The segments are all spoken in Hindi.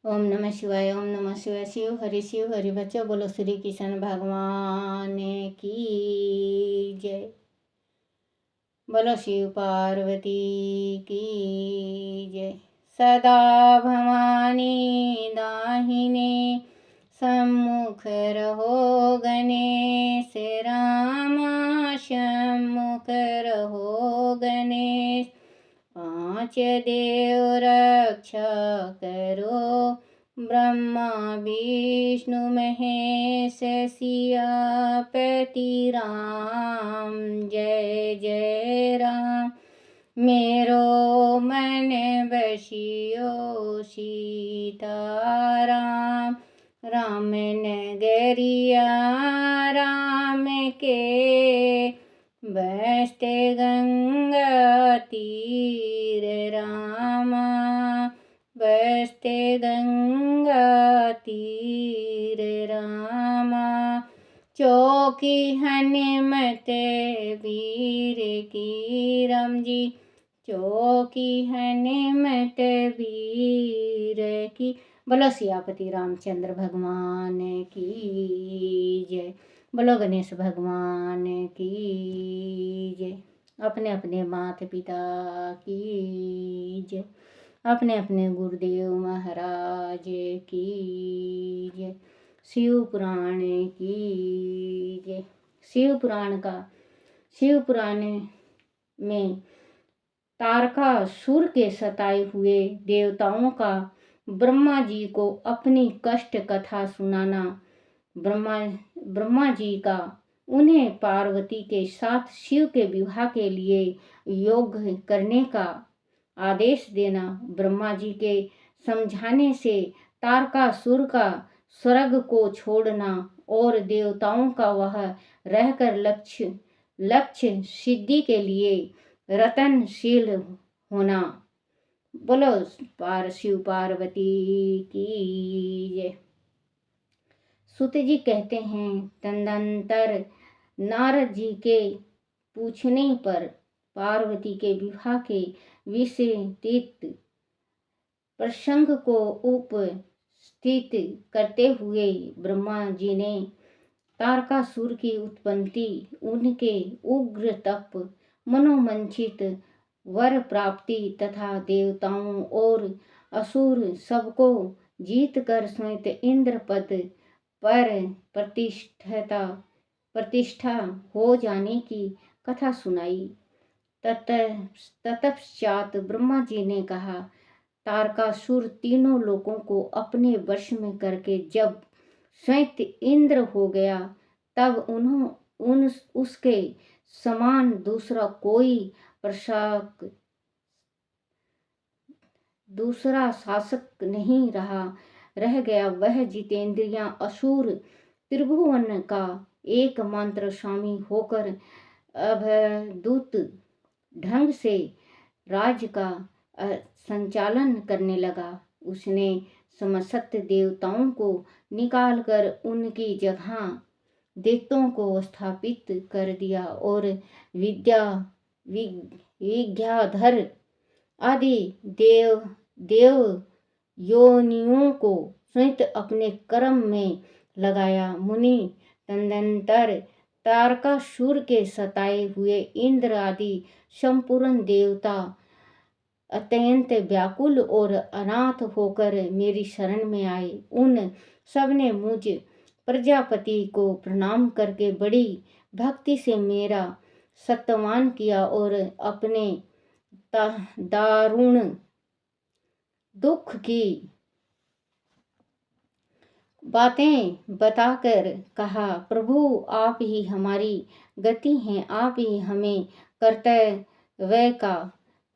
ओम नमः शिवाय। ओम नमः शिवाय। शिव हरि बच्चों, बोलो श्री कृष्ण भगवान की जय। बोलो शिव पार्वती की जय। सदा भवानी दाहिने सम्मुख रहो, गणेश रामा सम्मुख रहो गणेश। पांच देव रक्षा करो, ब्रह्मा विष्णु महेश सियापति राम। जय जय राम। मेरो मन बसियो सीताराम। राम नगरिया राम के, बसते गंगा तीर रामा। बसते गंगा तीर रामा। चौकी हनुमत वीर की राम जी। चौकी हनुमत वीर की। बोलो सियापति रामचंद्र भगवान की जय। बोलो गणेश भगवान की जय। अपने अपने माता पिता की जय। अपने अपने गुरुदेव महाराज की जय। शिव पुराण की जय। शिव पुराण में तारकासुर के सताए हुए देवताओं का ब्रह्मा जी को अपनी कष्ट कथा सुनाना, ब्रह्मा जी का उन्हें पार्वती के साथ शिव के विवाह के लिए योग्य करने का आदेश देना, ब्रह्मा जी के समझाने से तारकासुर का स्वर्ग को छोड़ना और देवताओं का वह रहकर लक्ष्य सिद्धि के लिए रतनशील होना। बोलो शिव पार्वती की जय। सुत जी कहते हैं, तदनंतर नारद जी के पूछने पर पार्वती के विवाह के विस्तृत प्रसंग को उपस्थित करते हुए ब्रह्मा जी ने तारकासुर की उत्पत्ति, उनके उग्र तप, मनोमंचित वर प्राप्ति तथा देवताओं और असुर सबको जीत कर स्वयं इंद्र पद पर प्रतिष्ठा हो जाने की कथा सुनाई। तत्पश्चात ब्रह्मा जी ने कहा, तारकासुर तीनों लोगों को अपने वश में करके जब स्वयं इंद्र हो गया, तब उसके समान दूसरा शासक नहीं रह गया। वह जितेंद्रियां असुर त्रिभुवन का एकमात्र स्वामी होकर अद्भुत ढंग से राज्य का संचालन करने लगा। उसने समस्त देवताओं को निकालकर उनकी जगह दैत्यों को स्थापित कर दिया और विद्याधर आदि देव योनियों को स्वयं अपने कर्म में लगाया। मुनि तदनंतर तारकासुर के सताए हुए इंद्र आदि संपूर्ण देवता अत्यंत व्याकुल और अनाथ होकर मेरी शरण में आए। उन सबने मुझ प्रजापति को प्रणाम करके बड़ी भक्ति से मेरा सत्मान किया और अपने दारुण दुख की बातें बताकर कहा, प्रभु आप ही हमारी गति हैं, आप ही हमें कर्तव्य का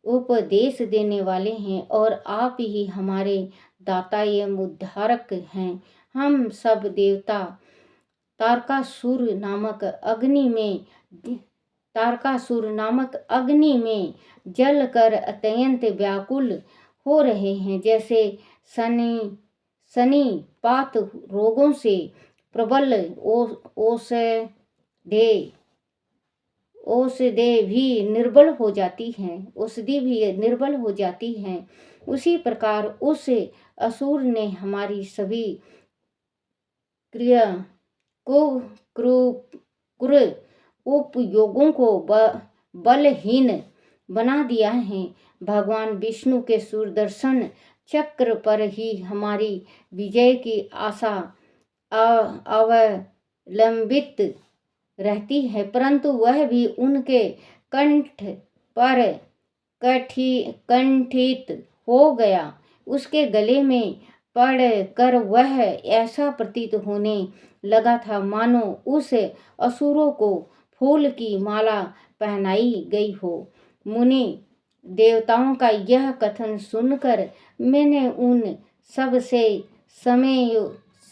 उपदेश देने वाले हैं और आप ही हमारे दाता एवं उद्धारक हैं। हम सब देवता तारकासुर नामक अग्नि में जल कर अत्यंत व्याकुल हो रहे हैं। जैसे सनीपात रोगों से प्रबल औषधि भी निर्बल हो जाती हैं, उसी प्रकार उस असुर ने हमारी सभी क्रिया को क्रूर उपयोगों को बलहीन बना दिया है। भगवान विष्णु के सुदर्शन चक्र पर ही हमारी विजय की आशा अवलंबित रहती है, परंतु वह भी उनके कंठ पर कंठित हो गया। उसके गले में पड़ कर वह ऐसा प्रतीत होने लगा था मानो उस असुरों को फूल की माला पहनाई गई हो। मुनि देवताओं का यह कथन सुनकर मैंने उन सब से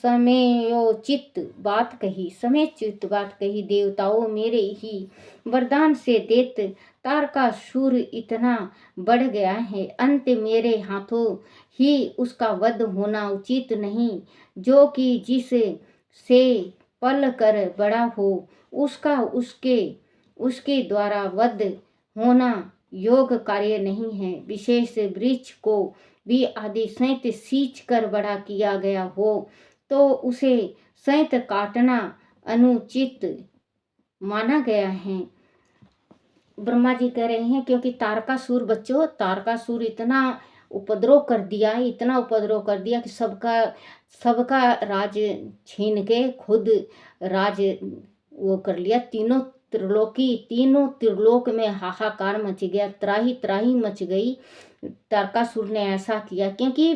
समयोचित बात कही। देवताओं, मेरे ही वरदान से दैत्य तारकासुर इतना बढ़ गया है, अंत मेरे हाथों ही उसका वध होना उचित नहीं, जो कि जिस से पल कर बड़ा हो उसका उसके द्वारा वध होना योग कार्य नहीं है। विशेष वृक्ष को भी आदि सहित सींच कर बड़ा किया गया हो तो उसे सहित काटना अनुचित माना गया है। ब्रह्मा जी कह रहे हैं क्योंकि तारकासुर इतना उपद्रव कर दिया कि सबका राज छीन के खुद राज वो कर लिया। तीनों त्रिलोक में हाहाकार मच गया, त्राही मच गई। तारकासुर ने ऐसा किया क्योंकि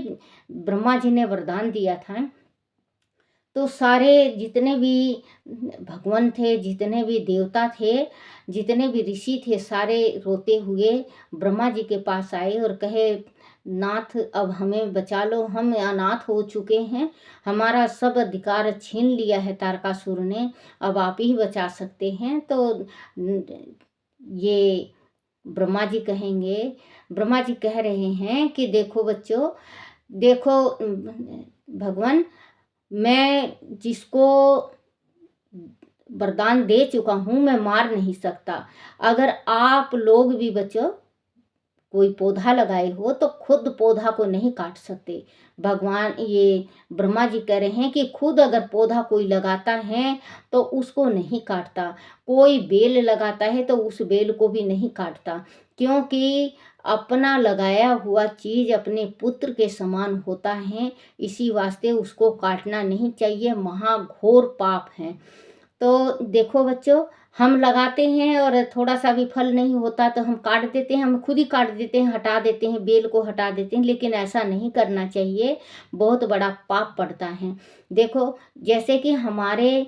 ब्रह्मा जी ने वरदान दिया था। तो सारे जितने भी भगवान थे, जितने भी देवता थे, जितने भी ऋषि थे, सारे रोते हुए ब्रह्मा जी के पास आए और कहे, नाथ अब हमें बचा लो, हम अनाथ हो चुके हैं, हमारा सब अधिकार छीन लिया है तारकासुर ने, अब आप ही बचा सकते हैं। तो ये ब्रह्मा जी कह रहे हैं कि देखो बच्चों, देखो भगवान, मैं जिसको वरदान दे चुका हूँ मैं मार नहीं सकता। अगर आप लोग भी बच्चों कोई पौधा लगाए हो तो खुद पौधा को नहीं काट सकते। भगवान ये ब्रह्मा जी कह रहे हैं कि खुद अगर पौधा कोई लगाता है तो उसको नहीं काटता, कोई बेल लगाता है तो उस बेल को भी नहीं काटता, क्योंकि अपना लगाया हुआ चीज अपने पुत्र के समान होता है, इसी वास्ते उसको काटना नहीं चाहिए, महाघोर पाप है। तो देखो बच्चों, हम लगाते हैं और थोड़ा सा भी फल नहीं होता तो हम काट देते हैं, हम खुद ही काट देते हैं, हटा देते हैं, बेल को हटा देते हैं, लेकिन ऐसा नहीं करना चाहिए, बहुत बड़ा पाप पड़ता है। देखो जैसे कि हमारे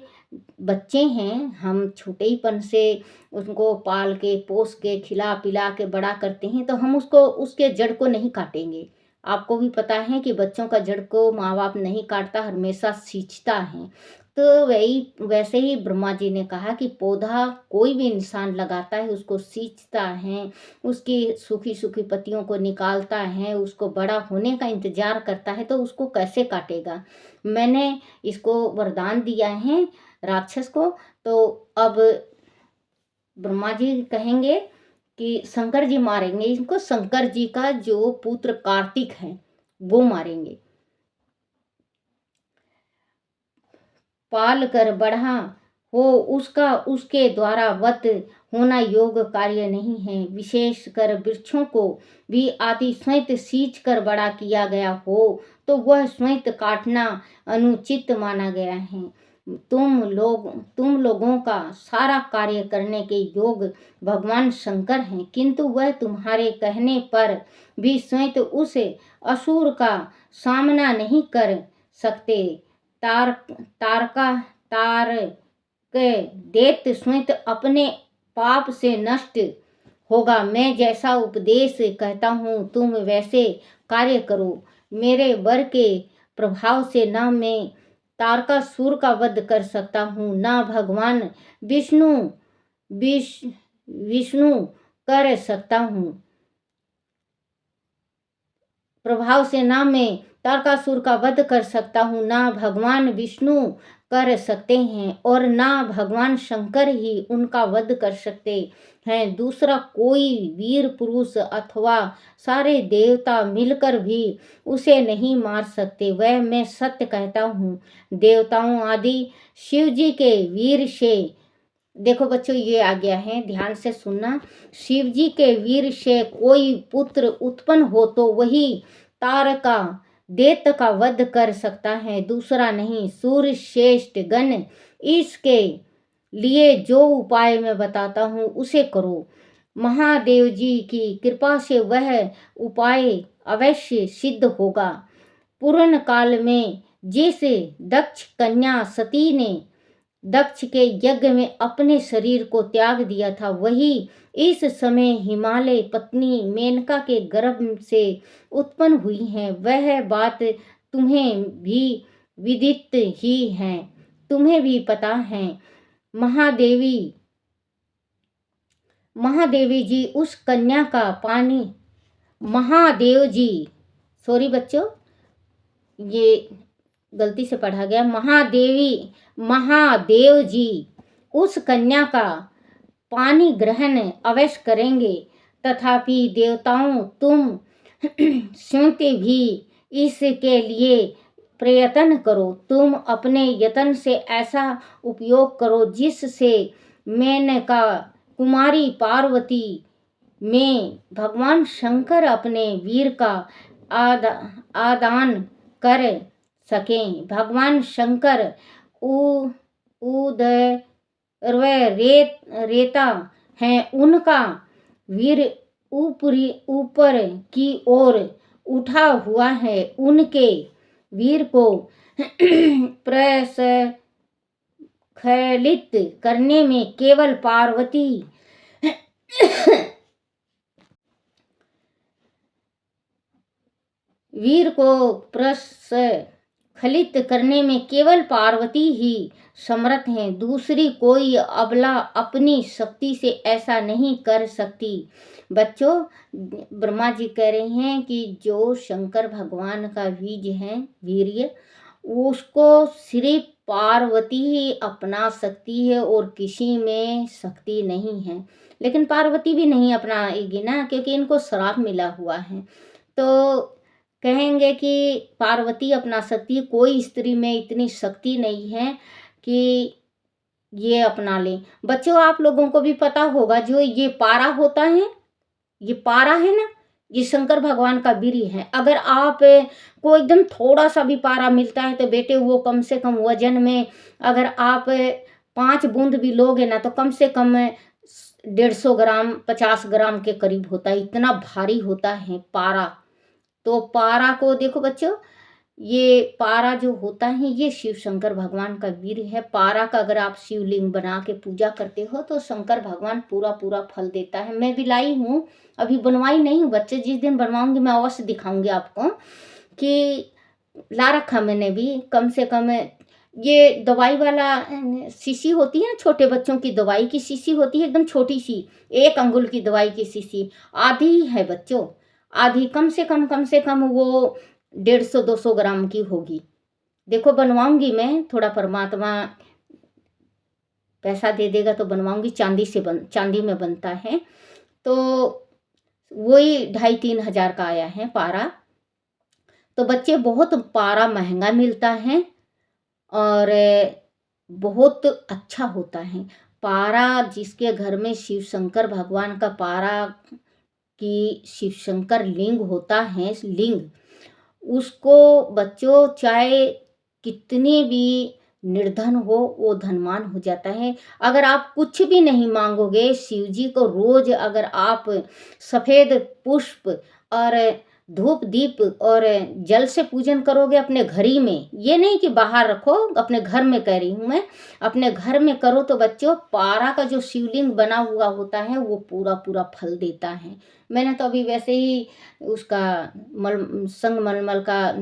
बच्चे हैं, हम छोटे ही पन से उनको पाल के पोस के खिला पिला के बड़ा करते हैं, तो हम उसके जड़ को नहीं काटेंगे। आपको भी पता है कि बच्चों का जड़ को माँ बाप नहीं काटता, हमेशा सींचता है। तो वैसे ही ब्रह्मा जी ने कहा कि पौधा कोई भी इंसान लगाता है, उसको सींचता है, उसकी सूखी सूखी पत्तियों को निकालता है, उसको बड़ा होने का इंतजार करता है, तो उसको कैसे काटेगा। मैंने इसको वरदान दिया है राक्षस को, तो अब ब्रह्मा जी कहेंगे कि शंकर जी मारेंगे इनको, शंकर जी का जो पुत्र कार्तिक है वो मारेंगे। पाल कर बढ़ा हो उसके द्वारा वध होना योग कार्य नहीं है। विशेष कर वृक्षों को भी आदि स्वयं सींच कर बड़ा किया गया हो तो वह स्वयं काटना अनुचित माना गया है। तुम लोगों का सारा कार्य करने के योग भगवान शंकर हैं, किंतु वह तुम्हारे कहने पर भी स्वयं उस असुर का सामना नहीं कर सकते। दैत्य स्वयं अपने पाप से नष्ट होगा। मैं जैसा उपदेश कहता हूँ तुम वैसे कार्य करो। मेरे वर के प्रभाव से न मैं तारकासुर का वध कर सकता हूँ, न भगवान विष्णु कर सकता हूँ। प्रभाव से ना मैं तारकासुर का वध कर सकता हूँ, ना भगवान विष्णु कर सकते हैं और ना भगवान शंकर ही उनका वध कर सकते हैं। दूसरा कोई वीर पुरुष अथवा सारे देवता मिलकर भी उसे नहीं मार सकते। वह मैं सत्य कहता हूँ। देवताओं आदि शिव जी के वीर से, देखो बच्चों ये आ गया है, ध्यान से सुनना। शिव जी के वीर से कोई पुत्र उत्पन्न हो तो वही तारका दैत्य का वध कर सकता है, दूसरा नहीं। सूर्य श्रेष्ठ गण, इसके लिए जो उपाय मैं बताता हूँ उसे करो। महादेव जी की कृपा से वह उपाय अवश्य सिद्ध होगा। पूर्ण काल में जिस दक्ष कन्या सती ने दक्ष के यज्ञ में अपने शरीर को त्याग दिया था, वही इस समय हिमालय पत्नी मेनका के गर्भ से उत्पन्न हुई है। वह बात तुम्हें भी विदित ही है, तुम्हें भी पता है। महादेवी जी उस कन्या का पानी, महादेव जी, सॉरी बच्चों ये गलती से पढ़ा गया, महादेव जी उस कन्या का पानी ग्रहण अवश्य करेंगे। तथापि देवताओं तुम स्वयं भी इसके लिए प्रयत्न करो। तुम अपने यत्न से ऐसा उपयोग करो जिससे मेनका कुमारी पार्वती में भगवान शंकर अपने वीर का आदान कर सकें। भगवान शंकर उदय रेता हैं, उनका वीर ऊपर की ओर उठा हुआ है। उनके वीर को प्रस्खलित करने में केवल पार्वती वीर को प्रस्खलित करने में केवल पार्वती ही समर्थ हैं, दूसरी कोई अबला अपनी शक्ति से ऐसा नहीं कर सकती। बच्चों ब्रह्मा जी कह रहे हैं कि जो शंकर भगवान का बीज है वीर्य, उसको सिर्फ पार्वती ही अपना सकती है और किसी में शक्ति नहीं है। लेकिन पार्वती भी नहीं अपनाएगी ना, क्योंकि इनको श्राप मिला हुआ है। तो कहेंगे कि पार्वती अपना सकती है, कोई स्त्री में इतनी शक्ति नहीं है कि ये अपना ले। बच्चों आप लोगों को भी पता होगा, जो ये पारा होता है, ये पारा है ना, ये शंकर भगवान का बीज है। अगर आप को एकदम थोड़ा सा भी पारा मिलता है तो बेटे वो कम से कम वजन में, अगर आप 5 बूंद भी लोगे ना तो कम से कम 150 ग्राम 50 ग्राम के करीब होता है, इतना भारी होता है पारा। तो पारा को देखो बच्चों, ये पारा जो होता है ये शिव शंकर भगवान का वीर है। पारा का अगर आप शिवलिंग बना के पूजा करते हो तो शंकर भगवान पूरा पूरा फल देता है। मैं भी लाई हूँ, अभी बनवाई नहीं हूँ बच्चे, जिस दिन बनवाऊंगी मैं अवश्य दिखाऊंगी आपको कि ला रखा मैंने भी। कम से कम ये दवाई वाला शीशी होती है ना, छोटे बच्चों की दवाई की शीशी होती है, एकदम छोटी सी 1 अंगुल की दवाई की शीशी, आधी है बच्चों, आधी, कम से कम वो 150-200 ग्राम की होगी। देखो बनवाऊंगी मैं, थोड़ा परमात्मा पैसा दे देगा तो बनवाऊंगी। चांदी में बनता है, तो वही 2,500-3 हज़ार का आया है पारा। तो बच्चे बहुत पारा महंगा मिलता है और बहुत अच्छा होता है पारा। जिसके घर में शिव शंकर भगवान का पारा की शिव शंकर लिंग होता है, लिंग, उसको बच्चों चाहे कितनी भी निर्धन हो वो धनवान हो जाता है। अगर आप कुछ भी नहीं मांगोगे, शिव जी को रोज अगर आप सफ़ेद पुष्प और धूप दीप और जल से पूजन करोगे अपने घर ही में, ये नहीं कि बाहर रखो, अपने घर में कह रही हूँ मैं, अपने घर में करो तो बच्चों पारा का जो शिवलिंग बना हुआ होता है वो पूरा पूरा फल देता है। मैंने तो अभी वैसे ही उसका संगमरमर का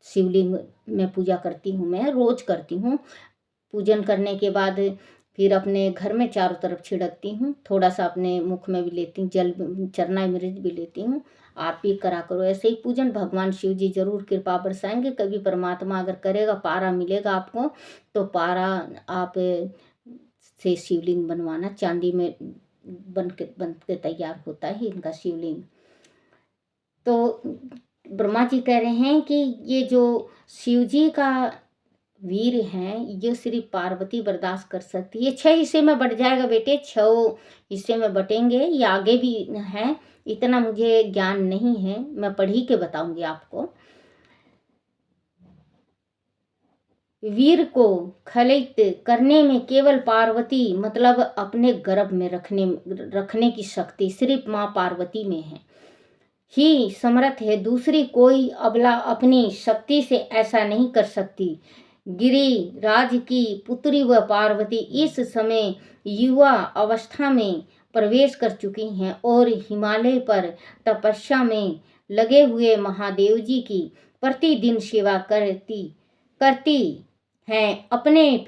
शिवलिंग में पूजा करती हूँ, मैं रोज करती हूँ। पूजन करने के बाद फिर अपने घर में चारों तरफ छिड़कती हूँ, थोड़ा सा अपने मुख में भी लेती हूँ, जल चरणामृत भी लेती हूँ आप भी करा करो ऐसे ही पूजन। भगवान शिव जी जरूर कृपा बरसाएंगे। कभी परमात्मा अगर करेगा, पारा मिलेगा आपको, तो पारा आप से शिवलिंग बनवाना। चांदी में बन के तैयार होता है इनका शिवलिंग। तो ब्रह्मा जी कह रहे हैं कि ये जो शिव जी का वीर हैं, ये सिर्फ पार्वती बर्दाश्त कर सकती है। 6 हिस्से में बट जाएगा बेटे, 6 हिस्से में बटेंगे। ये आगे भी है, इतना मुझे ज्ञान नहीं है, मैं पढ़ ही के बताऊंगी आपको। वीर को खलित करने में केवल पार्वती मतलब अपने गर्भ में रखने की शक्ति सिर्फ माँ पार्वती में है ही समर्थ है। दूसरी कोई अबला अपनी शक्ति से ऐसा नहीं कर सकती। गिरिराज की पुत्री व पार्वती इस समय युवा अवस्था में प्रवेश कर चुकी हैं और हिमालय पर तपस्या में लगे हुए महादेव जी की प्रतिदिन सेवा करती हैं। अपने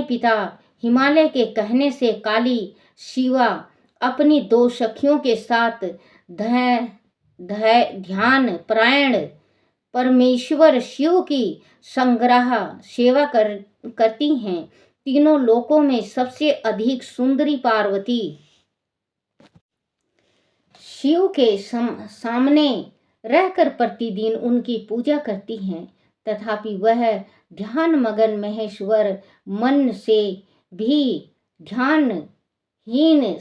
पिता हिमालय के कहने से काली शिवा अपनी 2 सखियों के साथ ध्यान परायण परमेश्वर शिव की संग्रह सेवा करती हैं। तीनों लोकों में सबसे अधिक सुंदरी पार्वती शिव के सामने रहकर प्रतिदिन उनकी पूजा करती हैं। तथापि वह ध्यान मगन महेश्वर मन से भी ध्यानहीन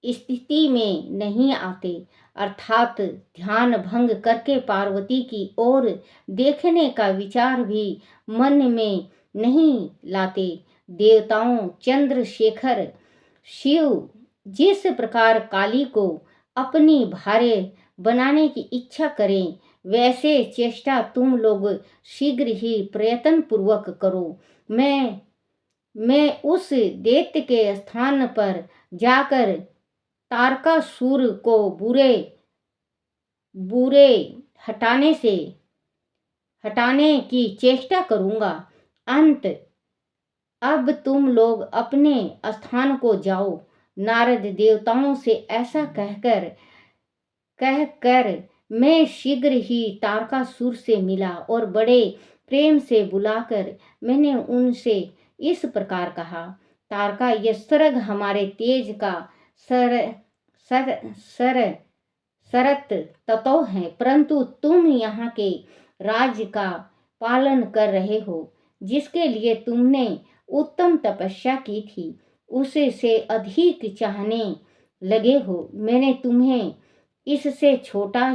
स्थिति में नहीं आते, अर्थात ध्यान भंग करके पार्वती की ओर देखने का विचार भी मन में नहीं लाते। देवताओं चंद्रशेखर शिव जिस प्रकार काली को अपनी भार्य बनाने की इच्छा करें, वैसे चेष्टा तुम लोग शीघ्र ही प्रयत्न पूर्वक करो। मैं उस दैत्य के स्थान पर जाकर तारकासुर को बुरे हटाने की चेष्टा करूंगा। अब तुम लोग अपने स्थान को जाओ। नारद देवताओं से ऐसा कहकर मैं शीघ्र ही तारकासुर से मिला और बड़े प्रेम से बुलाकर मैंने उनसे इस प्रकार कहा, तारका ये स्वर्ग हमारे तेज का शरत तत्व है, परंतु तुम यहाँ के राज्य का पालन कर रहे हो, जिसके लिए तुमने उत्तम तपस्या की थी, उसे से अधिक चाहने लगे हो। मैंने तुम्हें इससे छोटा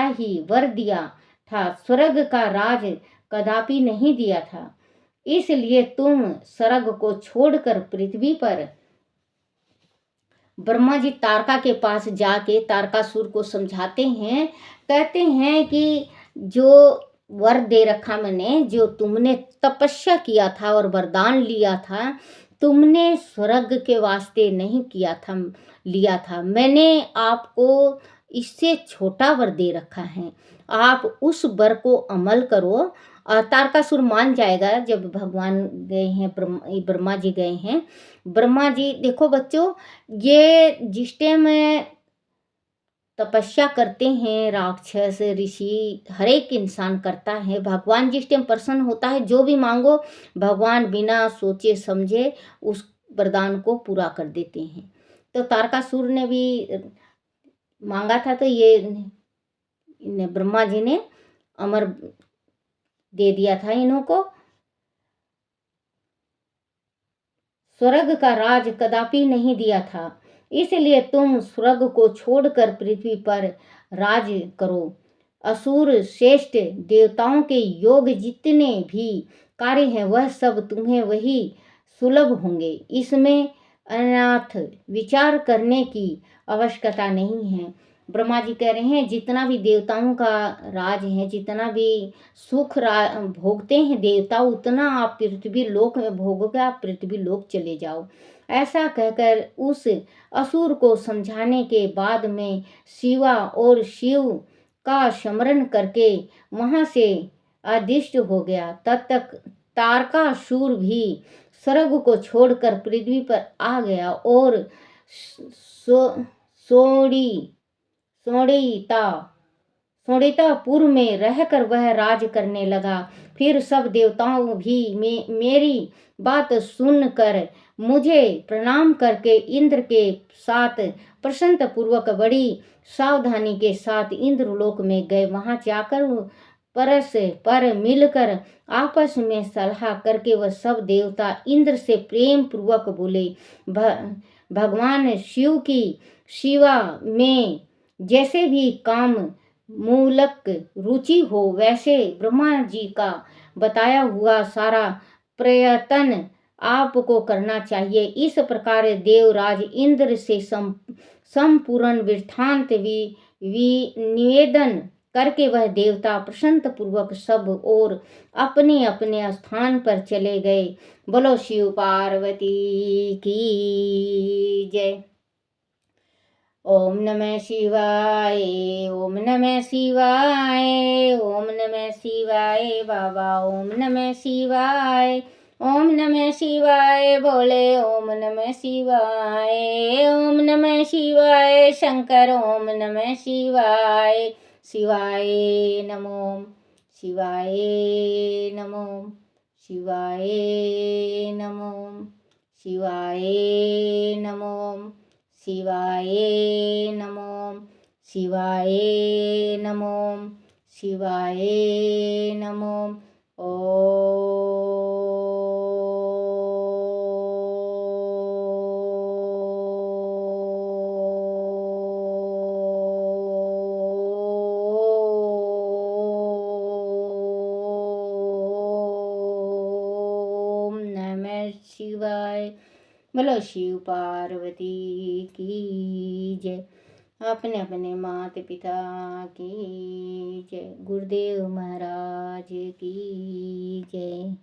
ही वर दिया था, स्वर्ग का राज कदापि नहीं दिया था। इसलिए तुम स्वर्ग को छोड़कर पृथ्वी पर। ब्रह्मा जी तारका के पास जाके तारकासुर को समझाते हैं, कहते हैं कि जो वर दे रखा मैंने, जो तुमने तपस्या किया था और वरदान लिया था, तुमने स्वर्ग के वास्ते नहीं लिया था। मैंने आपको इससे छोटा वर दे रखा है, आप उस वर को अमल करो। तारकासुर मान जाएगा। जब भगवान गए हैं, ब्रह्मा जी गए हैं। ब्रह्मा जी देखो बच्चों, ये जिस टाइम तपस्या करते हैं राक्षस ऋषि, हर एक इंसान करता है। भगवान जिस टाइम प्रसन्न होता है, जो भी मांगो भगवान बिना सोचे समझे उस वरदान को पूरा कर देते हैं। तो तारकासुर ने भी मांगा था, तो ये ब्रह्मा जी ने अमर दे दिया था इन्हों को। स्वर्ग का राज कदापि नहीं दिया था, इसलिए तुम स्वर्ग को छोड़कर पृथ्वी पर राज करो। असुर श्रेष्ठ देवताओं के योग जितने भी कार्य हैं, वह सब तुम्हें वही सुलभ होंगे। इसमें अनाथ विचार करने की आवश्यकता नहीं है। ब्रह्मा जी कह रहे हैं, जितना भी देवताओं का राज है, जितना भी सुख भोगते हैं देवता, उतना आप पृथ्वी लोक में भोगोगे, आप पृथ्वी लोक चले जाओ। ऐसा कहकर उस असुर को समझाने के बाद में शिवा और शिव का स्मरण करके वहाँ से अदृश्य हो गया। तब तक तारकासुर भी स्वर्ग को छोड़कर पृथ्वी पर आ गया और सो सोड़ी सोड़ीता सोड़ितापुर में रहकर वह राज करने लगा। फिर सब देवताओं भी मेरी बात सुनकर मुझे प्रणाम करके इंद्र के साथ प्रसन्न पूर्वक बड़ी सावधानी के साथ इंद्रलोक में गए। वहां जाकर परस पर मिलकर आपस में सलाह करके वह सब देवता इंद्र से प्रेम पूर्वक बोले, भगवान शिव की शिवा में जैसे भी काम मूलक रुचि हो वैसे ब्रह्मा जी का बताया हुआ सारा प्रयत्न आपको करना चाहिए। इस प्रकार देवराज इंद्र से संपूर्ण वृत्तांत निवेदन करके वह देवता प्रसन्न पूर्वक सब और अपने अपने स्थान पर चले गए। बोलो शिव पार्वती की जय। ओम नमः शिवाय, ओम नमः शिवाय, ओम नमः शिवाय बाबा, ओम नमः शिवाय, ओम नमः शिवाय बोले, ओम नमः शिवाय, ओम नमः शिवाय शंकर, ओम नमः शिवाय, शिवाय नमो, शिवाय नमो, शिवाय नमो, शिवाय नमो, शिवाय नमो, शिवाय नमो, शिवाय नमो। ओम नमः शिवाय। बोलो शिव पार्वती की जय। अपने अपने माता पिता की जय। गुरुदेव महाराज की जय।